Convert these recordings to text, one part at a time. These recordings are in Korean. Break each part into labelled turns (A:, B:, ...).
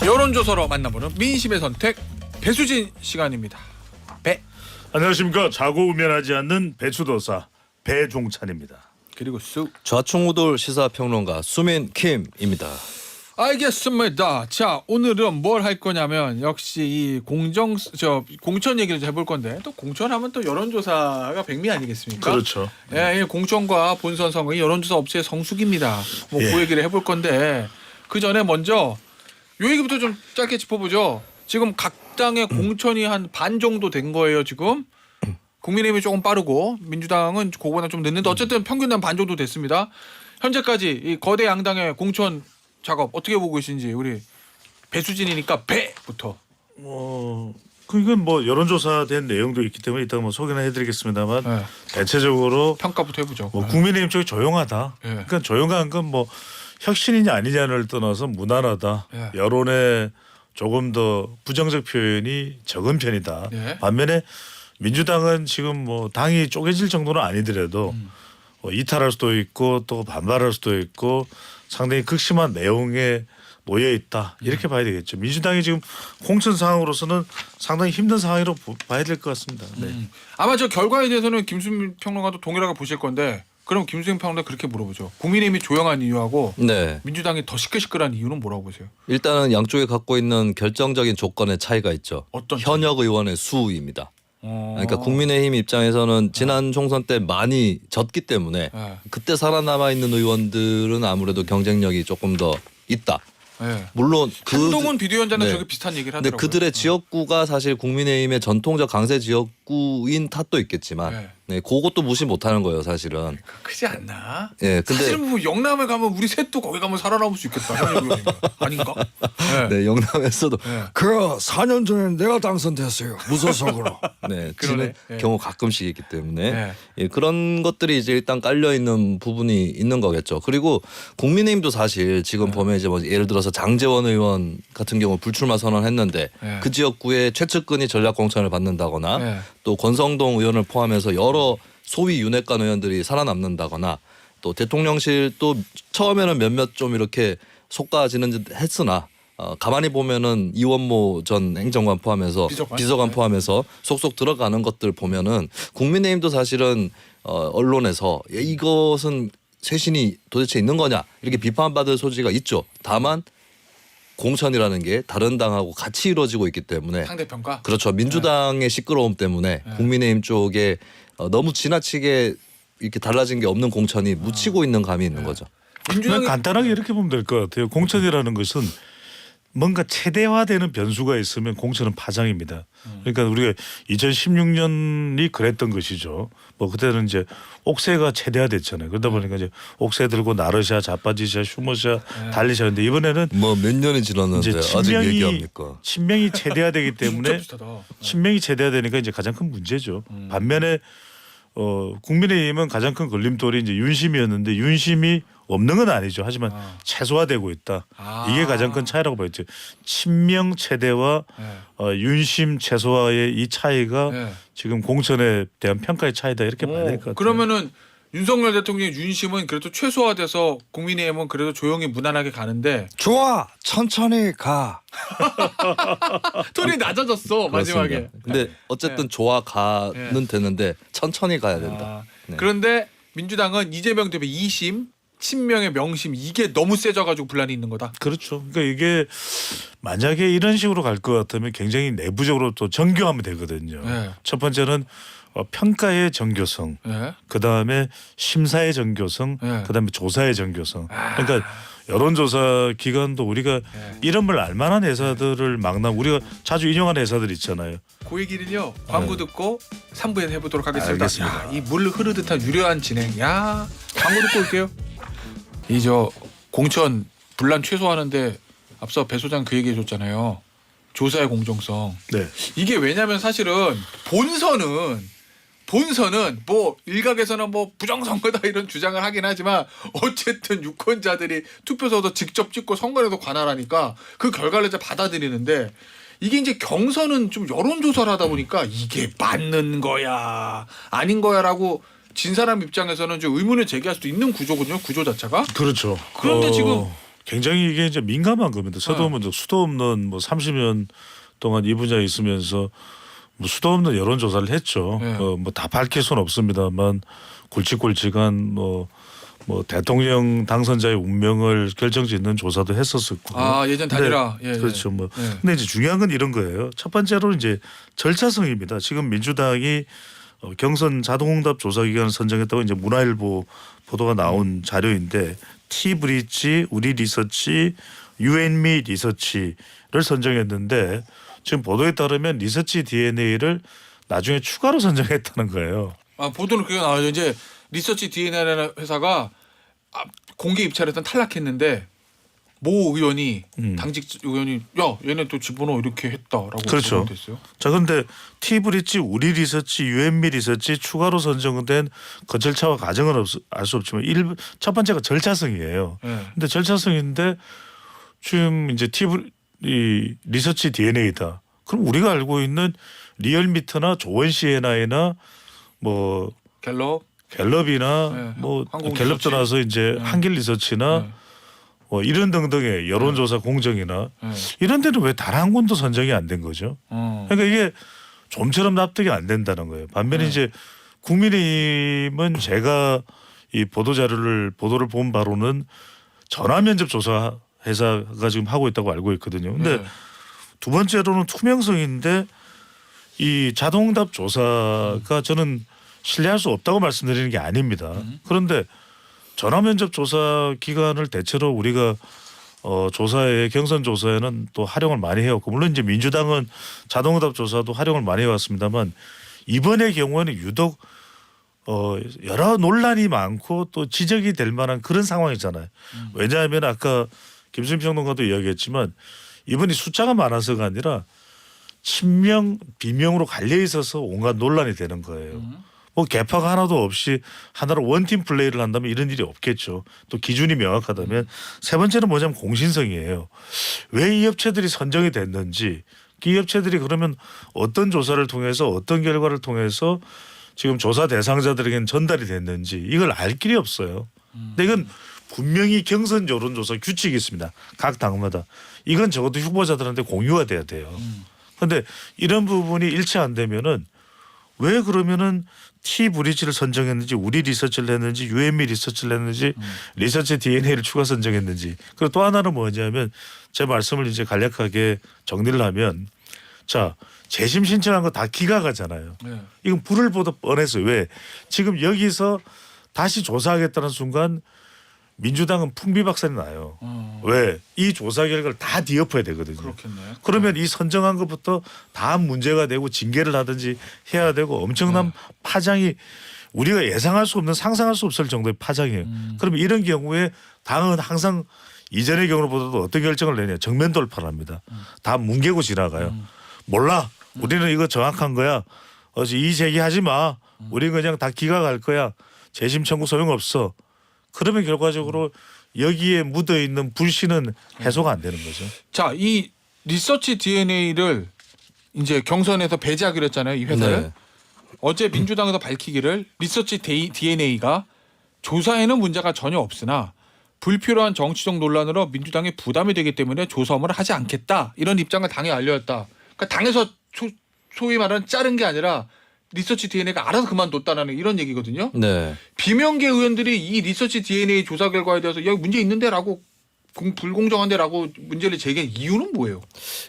A: 여론조사로 만나보는 민심의 선택 배수진 시간입니다. 배.
B: 안녕하십니까. 자고 우면하지 않는 배추도사 배종찬입니다.
A: 그리고 수.
C: 좌충우돌 시사평론가 수민 킴입니다.
A: 알겠습니다. 자, 오늘은 뭘 할 거냐면 역시 이 공천 얘기를 해볼 건데 또 공천하면 또 여론조사가 백미 아니겠습니까?
B: 그렇죠.
A: 예, 이 공천과 본선 선거 이 여론조사 업체의 성수기입니다. 뭐 그 얘기를 해볼 건데 그 전에 먼저 요 얘기부터 좀 짧게 짚어보죠. 지금 각 당의 공천이 한 반 정도 된 거예요. 지금 국민의힘이 조금 빠르고 민주당은 그거보다 좀 늦는데 어쨌든 평균 한 반 정도 됐습니다. 현재까지 이 거대 양당의 공천 작업 어떻게 보고 계신지 우리 배수진이니까 배부터.
B: 이건 뭐 여론조사된 내용도 있기 때문에 이따 뭐 소개는 해드리겠습니다만
A: 네.
B: 대체적으로
A: 평가부터 해보죠.
B: 뭐 국민의힘 쪽이 조용하다.
A: 네.
B: 그러니까 조용한 건 뭐 혁신이냐 아니냐를 떠나서 무난하다.
A: 네.
B: 여론에 조금 더 부정적 표현이 적은 편이다.
A: 네.
B: 반면에 민주당은 지금 뭐 당이 쪼개질 정도는 아니더라도 이탈할 수도 있고 또 반발할 수도 있고 상당히 극심한 내용에 놓여 있다 이렇게 봐야 되겠죠. 민주당이 지금 공천 상황으로서는 상당히 힘든 상황으로 봐야 될 것 같습니다. 네.
A: 아마 저 결과에 대해서는 김수민 평론가도 동일하게 보실 건데 그럼 김수민 평론가 그렇게 물어보죠. 국민의힘이 조용한 이유하고
C: 네.
A: 민주당이 더 시끌시끌한 이유는 뭐라고 보세요?
C: 일단은 양쪽이 갖고 있는 결정적인 조건의 차이가 있죠.
A: 어떤
C: 현역 의원의 수입니다.
A: 어...
C: 그러니까 국민의힘 입장에서는 지난 총선 때 많이 졌기 때문에
A: 네.
C: 그때 살아남아 있는 의원들은 아무래도 경쟁력이 조금 더 있다.
A: 네.
C: 물론
A: 한동훈 비대위원장은
C: 네.
A: 저게 비슷한 얘기를
C: 근데
A: 하더라고요.
C: 그들의 지역구가 사실 국민의힘의 전통적 강세 지역구인 탓도 있겠지만
A: 네.
C: 네, 그것도 무시 못하는 거예요, 사실은.
A: 크지 않나?
C: 예, 근데
A: 사실 뭐 영남에 가면 우리 셋도 거기 가면 살아남을 수 있겠다. 현역 의원이면. 아닌가? 네.
C: 네, 영남에서도
A: 네.
C: 그 4년 전에 내가 당선됐어요. 무소속으로. 네,
A: 그러네.
C: 지는
A: 네.
C: 경우 가끔씩 있기 때문에
A: 네.
C: 예, 그런 것들이 이제 일단 깔려 있는 부분이 있는 거겠죠. 그리고 국민의힘도 사실 지금 보면 이제 뭐 예를 들어서 장제원 의원 같은 경우 불출마 선언했는데
A: 네.
C: 그 지역구에 최측근이 전략 공천을 받는다거나
A: 네.
C: 또 권성동 의원을 포함해서 여러 소위 윤핵관 의원들이 살아남는다거나 또 대통령실도 처음에는 몇몇 좀 이렇게 속가지는 듯 했으나 가만히 보면은 이원모 전 행정관 포함해서 비서관
A: 네.
C: 포함해서 속속 들어가는 것들 보면은 국민의힘도 사실은 언론에서 이것은 쇄신이 도대체 있는 거냐 이렇게 비판받을 소지가 있죠. 다만 공천이라는 게 다른 당하고 같이 이루어지고 있기 때문에
A: 상대평가?
C: 그렇죠. 민주당의 시끄러움 때문에 국민의힘 쪽에 너무 지나치게 이렇게 달라진 게 없는 공천이 묻히고 있는 감이 있는 거죠.
B: 그냥
A: 민주당이
B: 간단하게 이렇게 보면 될 것 같아요. 공천이라는 것은 뭔가 최대화되는 변수가 있으면 공천은 파장입니다. 그러니까 우리가 2016년이 그랬던 것이죠. 뭐 그때는 이제 옥새가 최대화됐잖아요. 그러다 보니까 이제 옥새 들고 나르샤, 자빠지샤, 슈머샤, 달리샤인데 이번에는
C: 뭐 몇 년이 지났는데
B: 이제
C: 아직 얘기합니까?
B: 친명이 최대화되기
A: 진짜
B: 때문에
A: 비슷하다.
B: 친명이 최대화되니까 이제 가장 큰 문제죠. 반면에 국민의힘은 가장 큰 걸림돌이 이제 윤심이었는데 윤심이 없는 건 아니죠. 하지만 최소화되고 있다. 이게 가장 큰 차이라고 보였죠. 친명 최대와 윤심 최소화의 이 차이가
A: 네.
B: 지금 공천에 대한 평가의 차이다 이렇게 봐야 될 것 같아요.
A: 그러면은 윤석열 대통령의 윤심은 그래도 최소화돼서 국민의힘은 그래도 조용히 무난하게 가는데
D: 좋아 천천히 가.
A: 톤이 낮아졌어 마지막에.
C: 그렇습니다. 근데 어쨌든 좋아 가는 되는데 천천히 가야 된다. 네.
A: 그런데 민주당은 이재명 대표 2심, 친명의 명심 이게 너무 세져가지고 분란이 있는 거다.
B: 그렇죠. 그러니까 이게 만약에 이런 식으로 갈 것 같으면 굉장히 내부적으로 또 정교하면 되거든요.
A: 네.
B: 첫 번째는 평가의 정교성,
A: 네.
B: 그다음에 심사의 정교성,
A: 네.
B: 그다음에 조사의 정교성. 그러니까 여론조사 기관도 우리가 이름을 알만한 회사들을 막나 우리가 자주 인용하는 회사들 있잖아요.
A: 그 얘기는요 광고 듣고 3부에 해보도록 하겠습니다.
B: 알겠습니다.
A: 이 물 흐르듯한 유려한 진행. 야 광고 듣고 올게요. 이 저 공천 분란 최소화하는데 앞서 배 소장 그 얘기해 줬잖아요. 조사의 공정성.
B: 네.
A: 이게 왜냐하면 사실은 본선은 뭐 일각에서는 뭐 부정선거다 이런 주장을 하긴 하지만 어쨌든 유권자들이 투표소도 직접 찍고 선거에도 관할하니까 그 결과를 이제 받아들이는데 이게 이제 경선은 좀 여론조사를 하다 보니까 이게 맞는 거야 아닌 거야라고 진 사람 입장에서는 좀 의문을 제기할 수도 있는 구조거든요. 구조 자체가.
B: 그렇죠.
A: 그런데 지금
B: 굉장히 이게 이제 민감한 겁니다. 수도 없는 뭐 30년 동안 이 분야에 있으면서 뭐 수도 없는 여론조사를 했죠.
A: 네.
B: 뭐 다 밝힐 수는 없습니다만 굵직굵직한 뭐 대통령 당선자의 운명을 결정짓는 조사도 했었었고.
A: 아 예전 단일화. 예,
B: 그렇죠. 뭐
A: 예.
B: 근데 이제 중요한 건 이런 거예요. 첫 번째로 이제 절차성입니다. 지금 민주당이 경선 자동응답 조사 기관을 선정했다고 이제 문화일보 보도가 나온 자료인데 티브릿지, 우리 리서치, 유엔미 리서치를 선정했는데 지금 보도에 따르면 리서치 DNA를 나중에 추가로 선정했다는 거예요.
A: 아 보도는 그게 나와요. 이제 리서치 DNA라는 회사가 공개 입찰에서 탈락했는데 모 의원이 당직 의원이 야 얘네 또 집어넣어 이렇게 했다라고
B: 그렇죠.
A: 됐어요.
B: 자 그런데 티브릿지, 우리 리서치, 유엔미 리서치 추가로 선정된 그 절차와 과정은 알 수 없지만 첫 번째가 절차성이에요.
A: 네.
B: 근데 절차성인데 지금 이제 이 리서치 DNA다. 그럼 우리가 알고 있는 리얼미터나 조원 CNI나 뭐 갤럽이나
A: 네.
B: 뭐
A: 한국
B: 갤럽
A: 리서치.
B: 떠나서 이제
A: 네.
B: 한길 리서치나
A: 네.
B: 뭐 이런 등등의 여론조사 공정이나
A: 네.
B: 이런 데는 왜 단 한 군도 선정이 안 된 거죠? 그러니까 이게 좀처럼 납득이 안 된다는 거예요. 반면에
A: 네.
B: 이제 국민의힘은 제가 이 보도를 본 바로는 전화 면접 조사 회사가 지금 하고 있다고 알고 있거든요. 근데
A: 네.
B: 두 번째로는 투명성인데 이 자동응답 조사가 저는 신뢰할 수 없다고 말씀드리는 게 아닙니다. 그런데 전화 면접 조사 기관을 대체로 우리가 조사에 경선 조사에는 또 활용을 많이 해왔고 물론 이제 민주당은 자동응답 조사도 활용을 많이 해왔습니다만 이번의 경우에는 유독 여러 논란이 많고 또 지적이 될 만한 그런 상황이잖아요. 왜냐하면 아까 김수민 평론가도 이야기했지만 이번이 숫자가 많아서가 아니라 친명 비명으로 갈려 있어서 온갖 논란이 되는 거예요. 뭐 개파가 하나도 없이 하나로 원팀 플레이를 한다면 이런 일이 없겠죠. 또 기준이 명확하다면 세 번째는 뭐냐면 공신성이에요. 왜 이 업체들이 선정이 됐는지 이 업체들이 그러면 어떤 조사를 통해서 어떤 결과를 통해서 지금 조사 대상자들에게는 전달이 됐는지 이걸 알 길이 없어요. 근데 이건 분명히 경선 여론조사 규칙이 있습니다. 각 당마다. 이건 적어도 후보자들한테 공유가 돼야 돼요. 그런데 이런 부분이 일치 안 되면은 왜 그러면은 티브릿지를 선정했는지 우리 리서치를 했는지 유엔미 리서치를 했는지 리서치 DNA를 추가 선정했는지 그리고 또 하나는 뭐냐면 제 말씀을 이제 간략하게 정리를 하면 자 재심 신청한 거 다 기각하잖아요.
A: 네.
B: 이건 불을 보듯 뻔했어요. 왜 지금 여기서 다시 조사하겠다는 순간 민주당은 풍비박산이 나요. 왜? 이 조사 결과를 다 뒤엎어야 되거든요.
A: 그렇겠네.
B: 그러면 이 선정한 것부터 다 문제가 되고 징계를 하든지 해야 되고 엄청난 파장이 우리가 예상할 수 없는 상상할 수 없을 정도의 파장이에요. 그러면 이런 경우에 당은 항상 이전의 경우보다도 어떤 결정을 내냐 정면 돌파를 합니다. 다 뭉개고 지나가요. 몰라. 우리는 이거 정확한 거야. 이 제기하지 마. 우리는 그냥 다 기각할 거야. 재심 청구 소용없어. 그러면 결과적으로 여기에 묻어 있는 불신은 해소가 안 되는 거죠.
A: 자, 이 리서치 DNA를 이제 경선에서 배제하기로 했잖아요. 이 회사를.
C: 네.
A: 어제 민주당에서 밝히기를 리서치 DNA가 조사에는 문제가 전혀 없으나 불필요한 정치적 논란으로 민주당에 부담이 되기 때문에 조사 업무를 하지 않겠다. 이런 입장을 당에 알렸다. 그러니까 당에서 소위 말하는 자른 게 아니라 리서치 DNA가 알아서 그만뒀다는 이런 얘기거든요.
C: 네.
A: 비명계 의원들이 이 리서치 DNA 조사 결과에 대해서 여기 문제 있는데라고 불공정한데라고 문제를 제기한 이유는 뭐예요?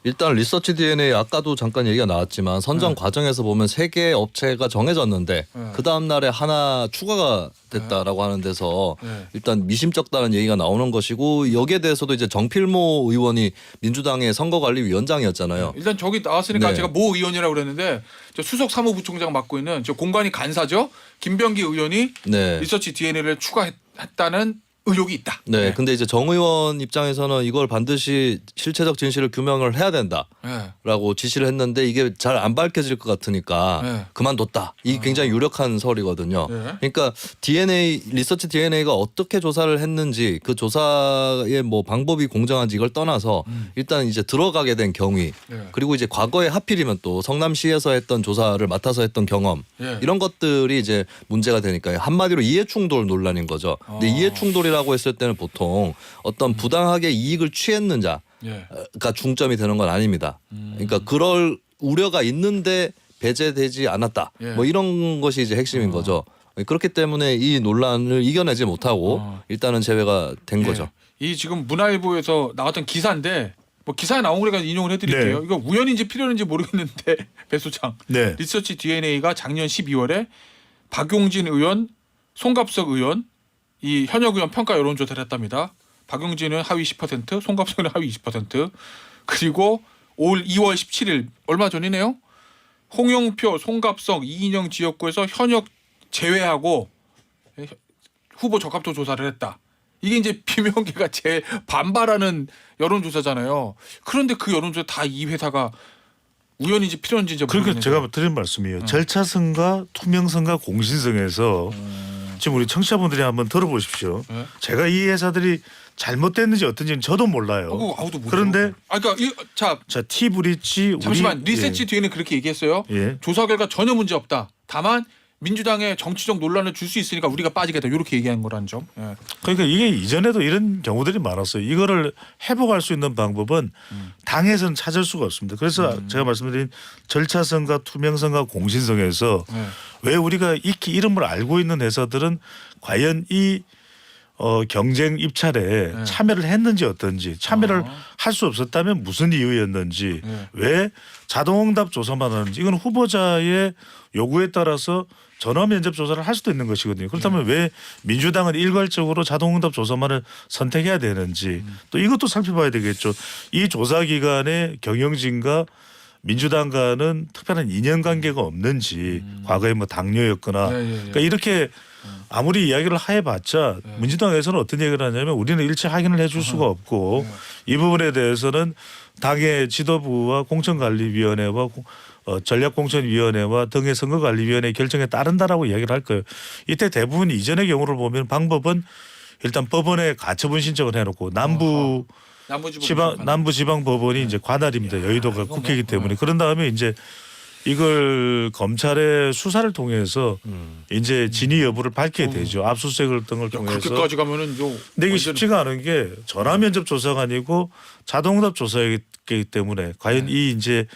C: 일단 리서치 DNA 아까도 잠깐 얘기가 나왔지만 선정 과정에서 보면 3개 업체가 정해졌는데 그 다음 날에 하나 추가가 됐다라고 하는 데서 일단 미심쩍다는 얘기가 나오는 것이고 여기에 대해서도 이제 정필모 의원이 민주당의 선거관리위원장이었잖아요.
A: 일단 저기 나왔으니까
C: 네.
A: 제가 모 의원이라고 그랬는데 저 수석 사무부총장 맡고 있는 저 공관위 간사죠. 김병기 의원이
C: 네.
A: 리서치 DNA를 추가했다는 의혹이 있다.
C: 네, 근데 이제 정 의원 입장에서는 이걸 반드시 실체적 진실을 규명을 해야 된다라고 지시를 했는데 이게 잘 안 밝혀질 것 같으니까 그만뒀다. 이게 굉장히 유력한 설이거든요. 그러니까 리서치 DNA가 어떻게 조사를 했는지 그 조사의 뭐 방법이 공정한지 이걸 떠나서 일단 이제 들어가게 된 경위 그리고 이제 과거에 하필이면 또 성남시에서 했던 조사를 맡아서 했던 경험 이런 것들이 이제 문제가 되니까 한마디로 이해충돌 논란인 거죠. 근데 이해충돌이 선거법이라고 했을 때는 보통 어떤 부당하게 이익을 취했는자가
A: 예.
C: 중점이 되는 건 아닙니다. 그러니까 그럴 우려가 있는데 배제되지 않았다.
A: 예.
C: 뭐 이런 것이 이제 핵심인 거죠. 그렇기 때문에 이 논란을 이겨내지 못하고 일단은 제외가 된 거죠.
A: 이 지금 문화일보에서 나왔던 기사인데 뭐 기사에 나온 거니까 인용을 해드릴게요.
B: 네.
A: 이거 우연인지 필연인지 모르겠는데 배 소장
B: 네.
A: 리서치 DNA가 작년 12월에 박용진 의원, 송갑석 의원, 이 현역 의원 평가 여론조사를 했답니다. 박용진은 하위 10%, 송갑석은 하위 20%. 그리고 올 2월 17일 얼마 전이네요. 홍영표, 송갑석, 이인영 지역구에서 현역 제외하고 후보 적합도 조사를 했다. 이게 이제 비명계가 제일 반발하는 여론조사잖아요. 그런데 그 여론조사 다 이 회사가 우연인지 필연인지 이제
B: 그러니까
A: 모르겠는데.
B: 제가 드린 말씀이에요. 절차성과 투명성과 공신성에서 지금 우리 청취자분들이 한번 들어보십시오.
A: 네.
B: 제가 이 회사들이 잘못됐는지 어떤지는 저도 몰라요.
A: 아무도 모르죠.
B: 그런데
A: 그러니까 자
B: 티브리지
A: 잠시만 리서치 뒤에는 그렇게 얘기했어요.
B: 예.
A: 조사 결과 전혀 문제 없다. 다만 민주당에 정치적 논란을 줄 수 있으니까 우리가 빠지겠다. 이렇게 얘기한 거라는 점. 예.
B: 그러니까 이게 이전에도 이런 경우들이 많았어요. 이거를 회복할 수 있는 방법은 당에서는 찾을 수가 없습니다. 그래서 제가 말씀드린 절차성과 투명성과 공신성에서
A: 네.
B: 왜 우리가 익히 이름을 알고 있는 회사들은 과연 이 경쟁 입찰에
A: 네.
B: 참여를 했는지 어떤지 참여를 할 수 없었다면 무슨 이유였는지
A: 네.
B: 왜 자동응답 조사만 하는지 이건 후보자의 요구에 따라서 전화 면접 조사를 할 수도 있는 것이거든요. 그렇다면 왜 민주당은 일괄적으로 자동응답 조사만을 선택해야 되는지 또 이것도 살펴봐야 되겠죠. 이 조사 기관의 경영진과 민주당과는 특별한 인연관계가 없는지 과거에 뭐 당뇨였거나
A: 예.
B: 그러니까 이렇게 아무리 이야기를 해봤자 민주당에서는 어떤 얘기를 하냐면 우리는 일체 확인을 해줄 수가 없고 이 부분에 대해서는 당의 지도부와 공천관리위원회와 전략공천위원회와 등의 선거관리위원회 결정에 따른다라고 이야기를 할 거예요. 이때 대부분 이전의 경우를 보면 방법은 일단 법원에 가처분 신청을 해놓고 남부지방법원이 이제 관할입니다. 여의도가 국회이기 때문에 그런 다음에 이제 이걸 검찰의 수사를 통해서 이제 진위 여부를 밝혀야 되죠. 압수수색 등을 통해서.
A: 그렇게까지 가면은 요.
B: 근데 이게 쉽지가 않은 게 전화 면접 조사가 아니고 자동응답 조사이기 때문에 과연 이 이제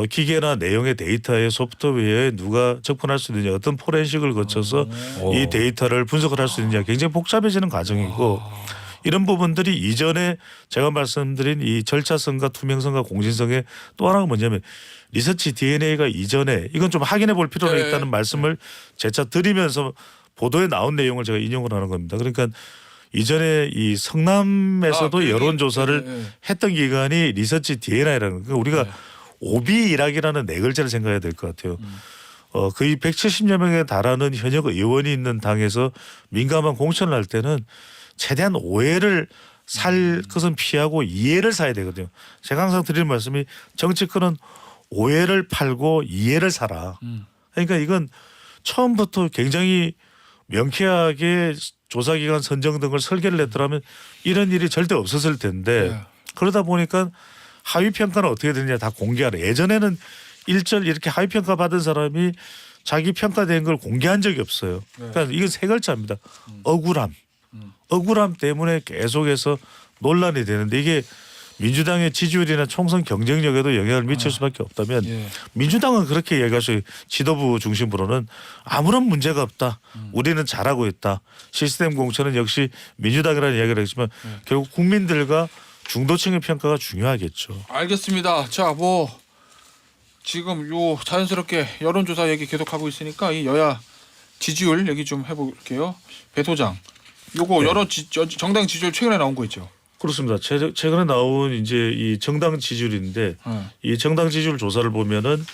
B: 기계나 내용의 데이터에 소프트웨어에 누가 접근할 수 있느냐 어떤 포렌식을 거쳐서 이 데이터를 분석을 할 수 있느냐 굉장히 복잡해지는 과정이고 이런 부분들이 이전에 제가 말씀드린 이 절차성과 투명성과 공신성의 또 하나가 뭐냐면 리서치 DNA가 이전에 이건 좀 확인해 볼 필요가
A: 네.
B: 있다는 말씀을 재차 드리면서 보도에 나온 내용을 제가 인용을 하는 겁니다. 그러니까 이전에 이 성남에서도 여론조사를 했던 기관이 리서치 DNA라는 거 우리가 오비일학이라는 네 글자를 생각해야 될 것 같아요. 거의 170여 명에 달하는 현역 의원이 있는 당에서 민감한 공천을 할 때는 최대한 오해를 살 것은 피하고 이해를 사야 되거든요. 제가 항상 드리는 말씀이 정치권은 오해를 팔고 이해를 사라. 그러니까 이건 처음부터 굉장히 명쾌하게 조사기관 선정 등을 설계를 했더라면 이런 일이 절대 없었을 텐데 그러다 보니까 하위평가는 어떻게 되느냐 다 공개하라. 예전에는 일절 이렇게 하위평가 받은 사람이 자기 평가된 걸 공개한 적이 없어요. 그러니까 이건 세 글자입니다. 억울함. 억울함 때문에 계속해서 논란이 되는데 이게 민주당의 지지율이나 총선 경쟁력에도 영향을 미칠 수밖에 없다면 민주당은 그렇게 얘기하셔요. 지도부 중심으로는 아무런 문제가 없다. 우리는 잘하고 있다. 시스템 공천은 역시 민주당이라는 이야기를 했지만 결국 국민들과 중도층의 평가가 중요하겠죠.
A: 알겠습니다. 자, 뭐 지금 요 자연스럽게 여론조사 얘기 계속하고 있으니까 이 여야 지지율 얘기 좀 해볼게요. 배 소장, 요거 정당 지지율 최근에 나온 거 있죠?
B: 그렇습니다. 최근에 나온 이제 이 정당 지지율인데 이 정당 지지율 조사를 보면은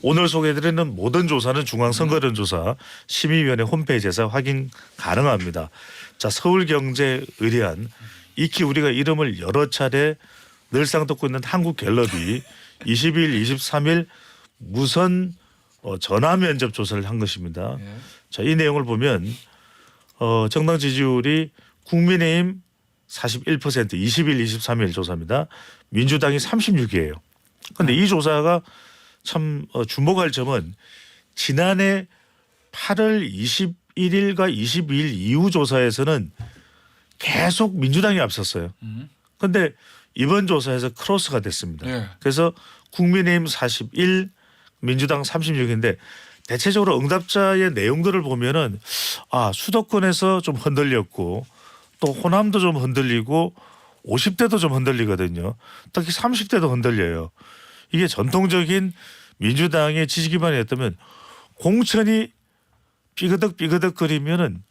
B: 오늘 소개해드리는 모든 조사는 중앙선거론조사 심의위원회 홈페이지에서 확인 가능합니다. 자, 서울경제의뢰한 익히 우리가 이름을 여러 차례 늘상 듣고 있는 한국갤럽이 20일, 23일 무선 전화 면접 조사를 한 것입니다. 자, 이 내용을 보면 정당 지지율이 국민의힘 41%, 20일, 23일 조사입니다. 민주당이 36이에요. 그런데 이 조사가 참 주목할 점은 지난해 8월 21일과 22일 이후 조사에서는 계속 민주당이 앞섰어요. 그런데 이번 조사에서 크로스가 됐습니다.
A: 예.
B: 그래서 국민의힘 41, 민주당 36인데 대체적으로 응답자의 내용들을 보면은 수도권에서 좀 흔들렸고 또 호남도 좀 흔들리고 50대도 좀 흔들리거든요. 특히 30대도 흔들려요. 이게 전통적인 민주당의 지지 기반이었다면 공천이 삐그덕삐그덕거리면은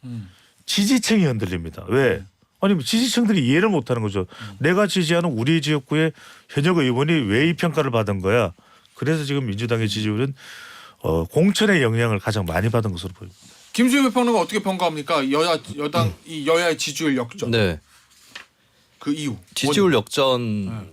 B: 지지층이 흔들립니다. 왜? 아니 지지층들이 이해를 못하는 거죠. 내가 지지하는 우리 지역구의 현역 의원이 왜 이 평가를 받은 거야? 그래서 지금 민주당의 지지율은 공천의 영향을 가장 많이 받은 것으로 보입니다.
A: 김수미 평론가 어떻게 평가합니까? 여당 이 여야의 지지율 역전.
C: 네.
A: 그 이유.
C: 지지율 역전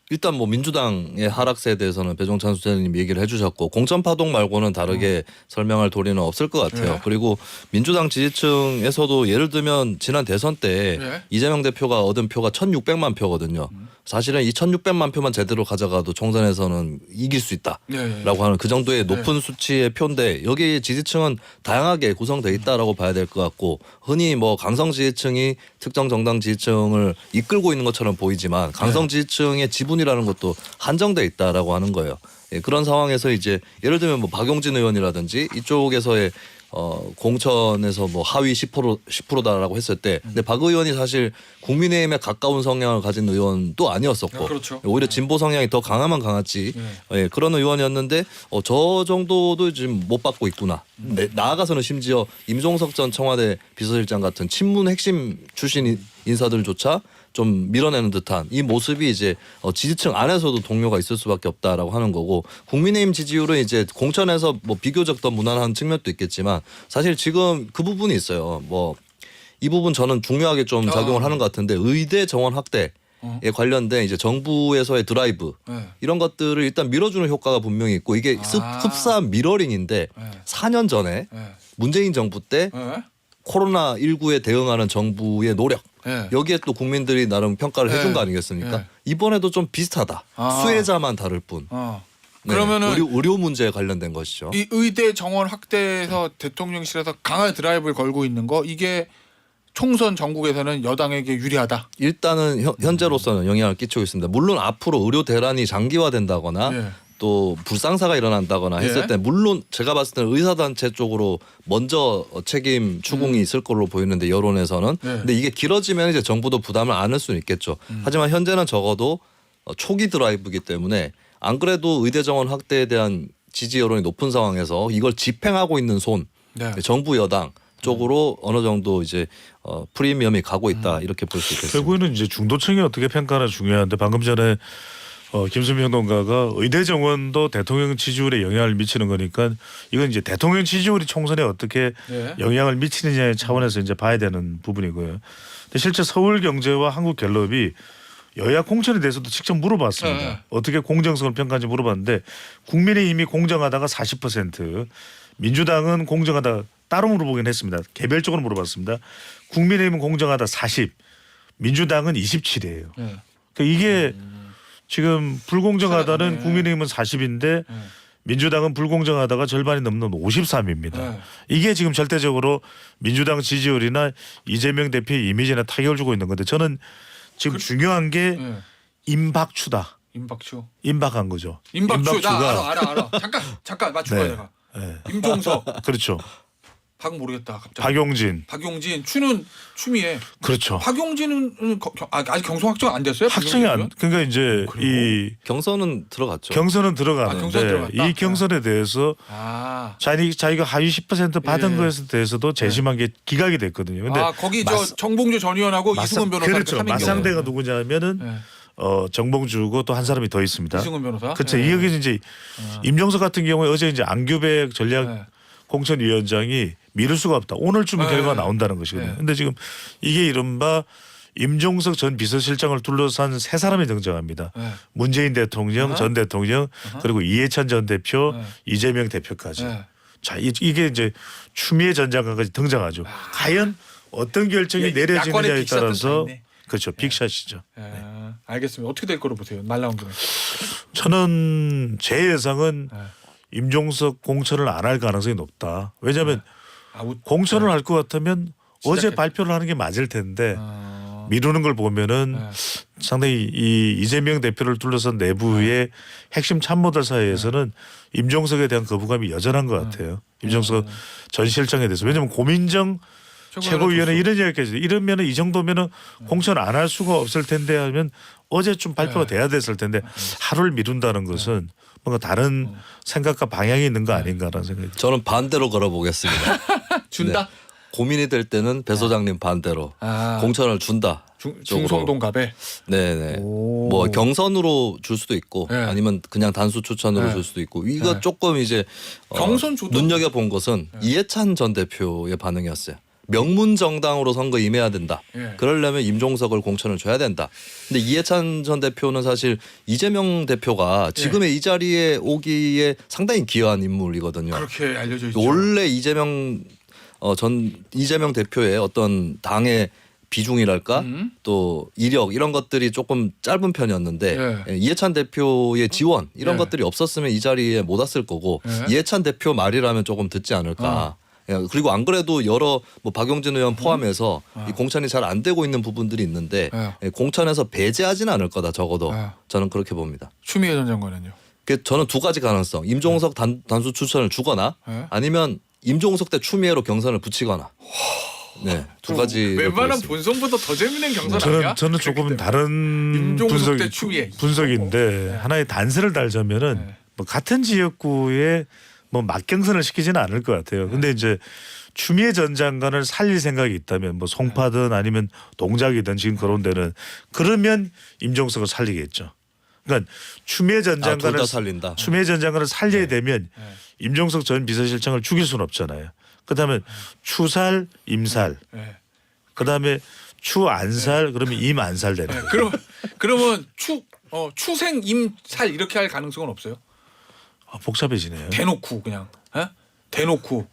C: 일단 뭐 민주당의 하락세에 대해서는 배종찬 소장님 얘기를 해주셨고 공천 파동 말고는 다르게 설명할 도리는 없을 것 같아요.
A: 네.
C: 그리고 민주당 지지층에서도 예를 들면 지난 대선 때
A: 네.
C: 이재명 대표가 얻은 표가 1,600만 표거든요. 사실은 이 1,600만 표만 제대로 가져가도 총선에서는 이길 수 있다라고
A: 네.
C: 하는 그 정도의 높은 수치의 표인데 여기 지지층은 다양하게 구성돼 있다라고 봐야 될 것 같고 흔히 뭐 강성 지지층이 특정 정당 지지층을 이끌고 있는 것처럼 보이지만 강성 지지층의 지분이라는 것도 한정돼 있다라고 하는 거예요. 예, 그런 상황에서 이제 예를 들면 뭐 박용진 의원이라든지 이쪽에서의 공천에서 뭐 하위 10%다라고 했을 때 근데 박 의원이 사실 국민의힘에 가까운 성향을 가진 의원도 아니었었고
A: 그렇죠.
C: 오히려 진보 성향이 더 강하면 강했지 예, 그런 의원이었는데 저 정도도 지금 못 받고 있구나. 나아가서는 심지어 임종석 전 청와대 비서실장 같은 친문 핵심 출신 인사들조차 좀 밀어내는 듯한 이 모습이 이제 지지층 안에서도 동료가 있을 수밖에 없다라고 하는 거고 국민의힘 지지율은 이제 공천에서 뭐 비교적 더 무난한 측면도 있겠지만 사실 지금 그 부분이 있어요. 뭐 이 부분 저는 중요하게 좀 작용을 하는 것 같은데 의대 정원 확대에 관련된 이제 정부에서의 드라이브
A: 네.
C: 이런 것들을 일단 밀어주는 효과가 분명히 있고 이게 흡사 미러링인데 4년 전에
A: 네.
C: 문재인 정부 때
A: 네.
C: 코로나19에 대응하는 정부의 노력
A: 네.
C: 여기에 또 국민들이 나름 평가를 해준
A: 네.
C: 거 아니겠습니까?
A: 네.
C: 이번에도 좀 비슷하다. 수혜자만 다를 뿐. 네.
A: 그러면은
C: 의료 문제에 관련된 것이죠.
A: 이 의대 정원 확대에서 대통령실에서 강한 드라이브를 걸고 있는 거 이게 총선 전국에서는 여당에게 유리하다.
C: 일단은 현재로서는 영향을 끼치고 있습니다. 물론 앞으로 의료 대란이 장기화된다거나
A: 예.
C: 또 불상사가 일어난다거나 했을
A: 예.
C: 때 물론 제가 봤을 때는 의사단체 쪽으로 먼저 책임 추궁이 있을 걸로 보이는데 여론에서는
A: 네.
C: 근데 이게 길어지면 이제 정부도 부담을 안을 수는 있겠죠. 하지만 현재는 적어도 초기 드라이브이기 때문에 안 그래도 의대 정원 확대에 대한 지지 여론이 높은 상황에서 이걸 집행하고 있는 손
A: 네.
C: 정부 여당 쪽으로 어느 정도 이제 프리미엄이 가고 있다 이렇게 볼 수 있겠습니다.
B: 결국에는 이제 중도층이 어떻게 평가하는 중요한데 방금 전에 김수미 평론가가 의대 정원도 대통령 지지율에 영향을 미치는 거니까 이건 이제 대통령 지지율이 총선에 어떻게
A: 네.
B: 영향을 미치느냐의 차원에서 이제 봐야 되는 부분이고요. 근데 실제 서울경제와 한국갤럽이 여야 공천에 대해서도 직접 물어봤습니다.
A: 네.
B: 어떻게 공정성을 평가하는지 물어봤는데 국민의힘이 공정하다가 40%, 민주당은 공정하다 따로 물어보긴 했습니다. 개별적으로 물어봤습니다. 국민의힘은 공정하다 40, 민주당은 27이에요.
A: 네.
B: 그러니까 이게 지금 불공정하다는
A: 네.
B: 국민의힘은 40인데 민주당은 불공정하다가 절반이 넘는 53입니다.
A: 네.
B: 이게 지금 절대적으로 민주당 지지율이나 이재명 대표의 이미지나 타격을 주고 있는 건데 저는 지금 중요한 게
A: 네.
B: 임박추다.
A: 임박추.
B: 임박한 거죠.
A: 임박추 나 알아. 잠깐 맞출까
B: 네.
A: 내가.
B: 네.
A: 임종석.
B: 그렇죠.
A: 박 모르겠다 갑자기. 박용진 추는 추미애.
B: 그렇죠.
A: 박용진은 아직 경선 확정 안 됐어요?
B: 확정이 안 그러니까 이제 이
C: 경선은 들어갔죠.
B: 경선은 들어가는데
A: 경선 들어갔다?
B: 이 경선에 대해서 자기가 하위 10% 받은
A: 예.
B: 것에 대해서도 재심한 게 기각이 됐거든요. 근데
A: 거기 정봉주 전 의원하고 이승훈 변호사
B: 그렇죠. 맞상대가 누구냐면은
A: 네.
B: 정봉주고 또 한 사람이 더 있습니다.
A: 이승훈 변호사.
B: 그렇죠.
A: 네.
B: 이 여기 이제 임종석 같은 경우에 어제 이제 안규백 전략
A: 네.
B: 공천위원장이 미룰 수가 없다. 오늘쯤에
A: 네.
B: 결과가 나온다는 것이거든요.
A: 네.
B: 근데 지금 이게 이른바 임종석 전 비서실장을 둘러싼 세 사람이 등장합니다.
A: 네.
B: 문재인 대통령, 전 대통령 그리고 이해찬 전 대표,
A: 네.
B: 이재명 대표까지.
A: 네.
B: 자 이게 이제 추미애 전 장관까지 등장하죠. 과연 어떤 결정이 내려지느냐에
A: 야권의 빅샷은 다
B: 따라서
A: 있네.
B: 그렇죠. 빅샷이죠.
A: 알겠습니다. 어떻게 될 거로 보세요? 말 나온 김에.
B: 저는 제 예상은
A: 네.
B: 임종석 공천을 안 할 가능성이 높다. 왜냐하면 공천을 할 것 같으면 어제
A: 시작했-
B: 발표를 하는 게 맞을 텐데
A: 어.
B: 미루는 걸 보면은
A: 네.
B: 상당히 이 이재명 대표를 둘러싼 내부의 핵심 참모들 사이에서는 임종석에 대한 거부감이 여전한 것 같아요. 임종석 전 실장에 대해서. 왜냐하면 고민정 최고위원회 이런 이야기까지 이러면은 이 정도면은 공천 안 할 수가 없을 텐데 하면 어제 좀 발표가 돼야 됐을 텐데 하루를 미룬다는 것은 뭔가 다른 생각과 방향이 있는 거 아닌가라는 생각이 듭니다.
C: 저는 반대로 걸어보겠습니다.
A: 준다.
C: 네. 고민이 될 때는 배 소장님 반대로
A: 아.
C: 공천을 준다.
A: 중성동갑에.
C: 네네.
A: 오.
C: 뭐 경선으로 줄 수도 있고
A: 네.
C: 아니면 그냥 단수 추천으로
A: 네.
C: 줄 수도 있고 이거
A: 네.
C: 조금 이제
A: 경선 줘도-
C: 눈여겨 본 것은 이해찬 전 대표의 반응이었어요. 명문 정당으로 선거 임해야 된다.
A: 예.
C: 그러려면 임종석을 공천을 줘야 된다. 근데 이해찬 전 대표는 사실 이재명 대표가 지금의 이 자리에 오기에 상당히 기여한 인물이거든요.
A: 그렇게 알려져 있죠.
C: 원래 이재명 이재명 대표의 어떤 당의 비중이랄까 또 이력 이런 것들이 조금 짧은 편이었는데
A: 예.
C: 이해찬 대표의 지원 이런
A: 예.
C: 것들이 없었으면 이 자리에 못 왔을 거고
A: 예.
C: 이해찬 대표 말이라면 조금 듣지 않을까. 예, 그리고 안 그래도 여러 뭐 박용진 의원 포함해서 이 공천이 잘 안 되고 있는 부분들이 있는데
A: 예.
C: 공천에서 배제하지는 않을 거다 적어도
A: 예.
C: 저는 그렇게 봅니다.
A: 추미애 전 장관은요.
C: 저는 두 가지 가능성. 임종석 단수 추천을 주거나
A: 예.
C: 아니면 임종석 대 추미애로 경선을 붙이거나. 네, 두 가지.
A: 웬만한 본선보다 더 재밌는 경선 아니야?
B: 저는 조금 다른
A: 임종석 대 추미애.
B: 분석인데 하나의 단서를 달자면은
A: 네.
B: 뭐 같은 지역구에 뭐 맞경선을 시키지는 않을 것 같아요. 근데 이제 추미애 전 장관을 살릴 생각이 있다면 뭐 송파든 아니면 동작이든 지금 그런 데는 그러면 임종석을 살리겠죠. 그러니까 추미애 전
C: 둘
B: 장관을
C: 다 살린다.
B: 추미애 전 장관을 살려야 되면 임종석 전 비서실장을 죽일 수는 없잖아요. 그다음에 추살 임살
A: 예.
B: 그다음에 추안살 그러면 임안살 되는 거예요.
A: 그러면 추생 임살 이렇게 할 가능성은 없어요?
B: 복잡해지네요.
A: 대놓고 그냥 대놓고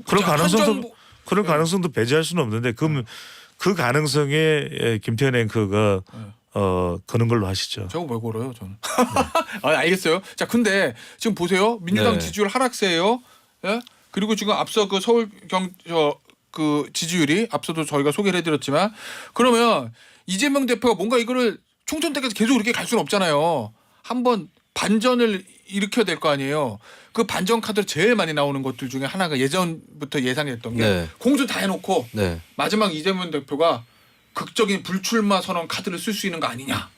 B: 그런
A: 자,
B: 가능성도
A: 한정부-
B: 그런 가능성도 배제할 수는 없는데 그 가능성에 김태현 앵커가 거는 걸로 하시죠.
A: 저거 왜 걸어요, 저는. 알겠어요. 자, 근데 지금 보세요. 민주당
C: 네.
A: 지지율 하락세예요. 예? 그리고 지금 앞서 그 서울 그 지지율이 앞서도 저희가 소개를 해드렸지만 그러면 이재명 대표가 뭔가 이거를 총선 때까지 계속 이렇게 갈 수는 없잖아요. 한번 반전을 일으켜야 될 거 아니에요. 그 반전 카드로 제일 많이 나오는 것들 중에 하나가 예전부터 예상했던 게
C: 네.
A: 공천 다 해놓고
C: 네.
A: 마지막 이재명 대표가 극적인 불출마 선언 카드를 쓸 수 있는 거 아니냐.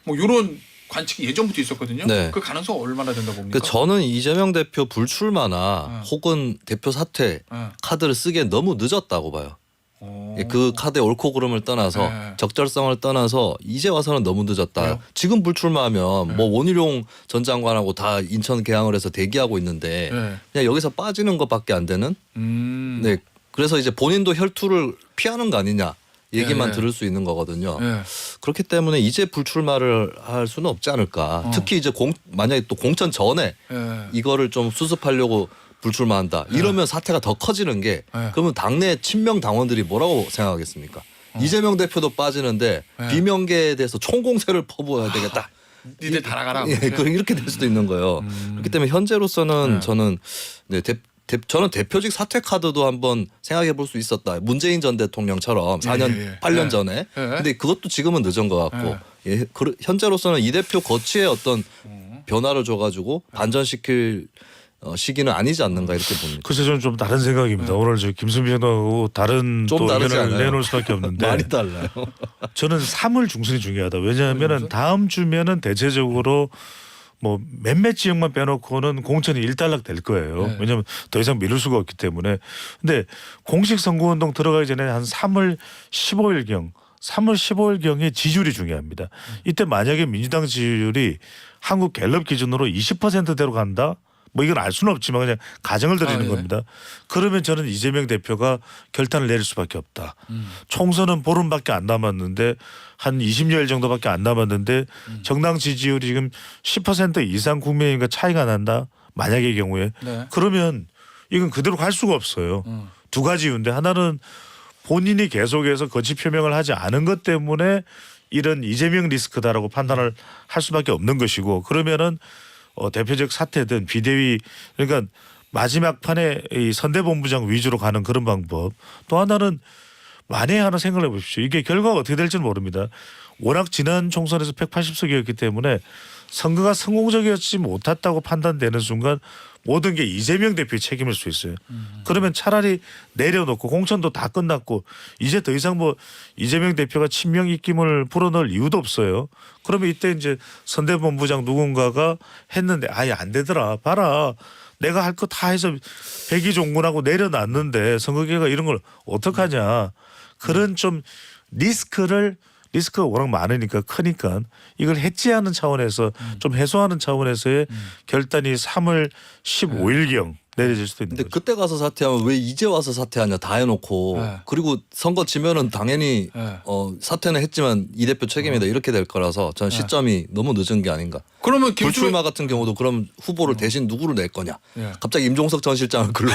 A: 뭐 이런 관측이 예전부터 있었거든요.
C: 네.
A: 그 가능성 얼마나 된다고 봅니까?
C: 저는 이재명 대표 불출마나 혹은 대표 사퇴
A: 네.
C: 카드를 쓰기에 너무 늦었다고 봐요.
A: 오.
C: 그 카드의 옳고 그름을 떠나서
A: 네.
C: 적절성을 떠나서 이제 와서는 너무 늦었다.
A: 왜요?
C: 지금 불출마하면
A: 네.
C: 뭐 원희룡 전 장관하고 다 인천 개항을 해서 대기하고 있는데
A: 네.
C: 그냥 여기서 빠지는 것밖에 안 되는.
A: 네.
C: 네. 그래서 이제 본인도 혈투를 피하는 거 아니냐 얘기만
A: 네.
C: 들을 수 있는 거거든요.
A: 네.
C: 그렇기 때문에 이제 불출마를 할 수는 없지 않을까. 특히 이제 만약에 또 공천 전에
A: 네.
C: 이거를 좀 수습하려고 불출마한다. 이러면 사태가 더 커지는 게
A: 네.
C: 그러면 당내 친명 당원들이 뭐라고 생각하겠습니까? 이재명 대표도 빠지는데
A: 네.
C: 비명계에 대해서 총공세를 퍼부어야 되겠다.
A: 니들 다 나가라.
C: 예, 이렇게 될 수도 있는 거예요. 그렇기 때문에 현재로서는
A: 네.
C: 저는 저는 대표직 사퇴 카드도 한번 생각해 볼 수 있었다. 문재인 전 대통령처럼 4년,
A: 예.
C: 8년
A: 네.
C: 전에.
A: 네.
C: 근데 그것도 지금은 늦은 것 같고. 예, 현재로서는 이 대표 거치에 어떤 변화를 줘가지고 반전시킬 시기는 아니지 않는가 이렇게 봅니다.
B: 글쎄 저는 좀 다른 생각입니다. 오늘 저 김수미 의원하고 다른
C: 좀
B: 또
C: 다르지
B: 의견을
C: 않아요?
B: 내놓을 수밖에 없는데
C: 많이 달라요.
B: 저는 3월 중순이 중요하다. 왜냐하면은 다음 주면은 대체적으로 뭐 몇몇 지역만 빼놓고는 공천이 일단락 될 거예요.
A: 네.
B: 왜냐하면 더 이상 미룰 수가 없기 때문에. 근데 공식 선거운동 들어가기 전에 한 3월 15일경에 지지율이 중요합니다. 이때 만약에 민주당 지지율이 한국 갤럽 기준으로 20%대로 간다. 뭐 이건 알 수는 없지만 그냥 가정을 드리는
A: 네.
B: 겁니다. 그러면 저는 이재명 대표가 결단을 내릴 수밖에 없다. 총선은 보름밖에 안 남았는데 한 20여일 정도밖에 안 남았는데 정당 지지율이 지금 10% 이상 국민의힘과 차이가 난다. 만약의 경우에
A: 네.
B: 그러면 이건 그대로 갈 수가 없어요. 두 가지 이유인데 하나는 본인이 계속해서 거취 표명을 하지 않은 것 때문에 이런 이재명 리스크다라고 판단을 할 수밖에 없는 것이고 그러면은 대표적 사태든 비대위 그러니까 마지막 판에 이 선대본부장 위주로 가는 그런 방법. 또 하나는 만에 하나 생각해 보십시오. 이게 결과가 어떻게 될지는 모릅니다. 워낙 지난 총선에서 180석이었기 때문에 선거가 성공적이었지 못했다고 판단되는 순간 모든 게 이재명 대표의 책임일 수 있어요. 그러면 차라리 내려놓고 공천도 다 끝났고 이제 더 이상 뭐 이재명 대표가 친명 입김을 불어넣을 이유도 없어요. 그러면 이때 이제 선대본부장 누군가가 했는데 아예 안 되더라. 봐라. 내가 할 거 다 해서 백의종군하고 내려놨는데 선거계가 이런 걸 어떡하냐. 그런 좀 리스크가 워낙 많으니까 크니까 이걸 해지하는 차원에서 좀 해소하는 차원에서의 결단이 3월 15일경 내려질 수도 있는
C: 근데
B: 거죠.
C: 그때 가서 사퇴하면 왜 이제 와서 사퇴하냐 다 해놓고
A: 네.
C: 그리고 선거 지면은 당연히
A: 네.
C: 사퇴는 했지만 이 대표 책임이다 이렇게 될 거라서 저는 시점이 너무 늦은 게 아닌가.
A: 그러면
C: 불출마 같은 경우도 그럼 후보를 대신 누구를 낼 거냐.
A: 예.
C: 갑자기 임종석 전 실장을 글로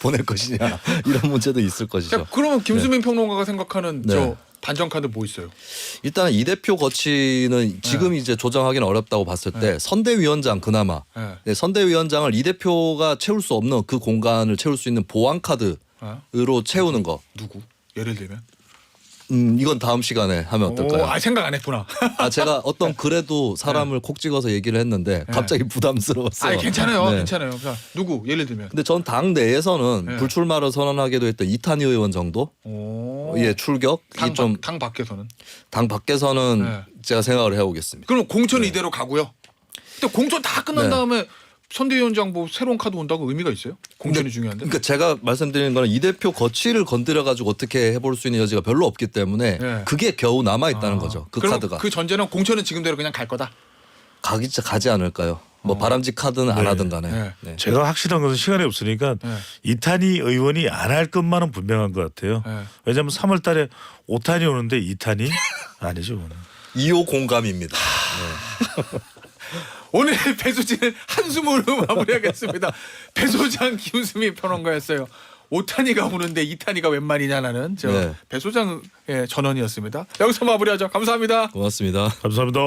C: 보낼 것이냐 이런 문제도 있을 것이죠.
A: 자, 그러면 김수민 평론가가 생각하는
C: 네.
A: 저 반전 카드 뭐 있어요?
C: 일단 이 대표 거취는 지금 이제 조정하기는 어렵다고 봤을 때 선대위원장 그나마
A: 네.
C: 네, 선대위원장을 이 대표가 채울 수 없는 그 공간을 채울 수 있는 보안 카드로 채우는 거.
A: 누구? 예를 들면?
C: 이건 다음 시간에 하면 어떨까요?
A: 생각 안 했구나.
C: 제가 어떤 글에도 사람을 콕 찍어서 얘기를 했는데 갑자기 부담스러웠어요.
A: 괜찮아요.
C: 네.
A: 괜찮아요. 자, 누구? 예를 들면.
C: 근데 전 당 내에서는
A: 네.
C: 불출마를 선언하기도 했던 이탄희 의원 정도 예 출격
A: 당,
C: 좀
A: 당 밖에서는.
C: 당 밖에서는
A: 네.
C: 제가 생각을 해보겠습니다.
A: 그럼 공천 이대로 가고요. 근데 공천 다 끝난
C: 네.
A: 다음에 선대위원장 뭐 새로운 카드 온다고 의미가 있어요? 공천이 중요한데.
C: 그러니까 제가 말씀드리는 거는 이 대표 거취를 건드려 가지고 어떻게 해볼 수 있는 여지가 별로 없기 때문에
A: 네.
C: 그게 겨우 남아 있다는 거죠. 그
A: 그럼
C: 카드가
A: 그 전제는 공천은 지금대로 그냥 갈 거다.
C: 가지 않을까요? 뭐 바람직 카드는 안 하든 간에.
A: 네.
C: 네.
B: 제가 확실한 것은 시간이 없으니까
A: 네.
B: 이탄희 의원이 안 할 것만은 분명한 것 같아요.
A: 네.
B: 왜냐하면 3월 달에 5탄이 오는데 2탄이 아니죠. 그거는.
C: 2호 공감입니다.
A: 오늘 배수진은 한숨으로 마무리하겠습니다. 배소장 김수민 평론가였어요. 5탄이가 오는데 2탄이가 웬 말이냐라는 저
C: 네.
A: 배소장의 전언이었습니다. 여기서 마무리하죠. 감사합니다.
C: 고맙습니다.
B: 감사합니다.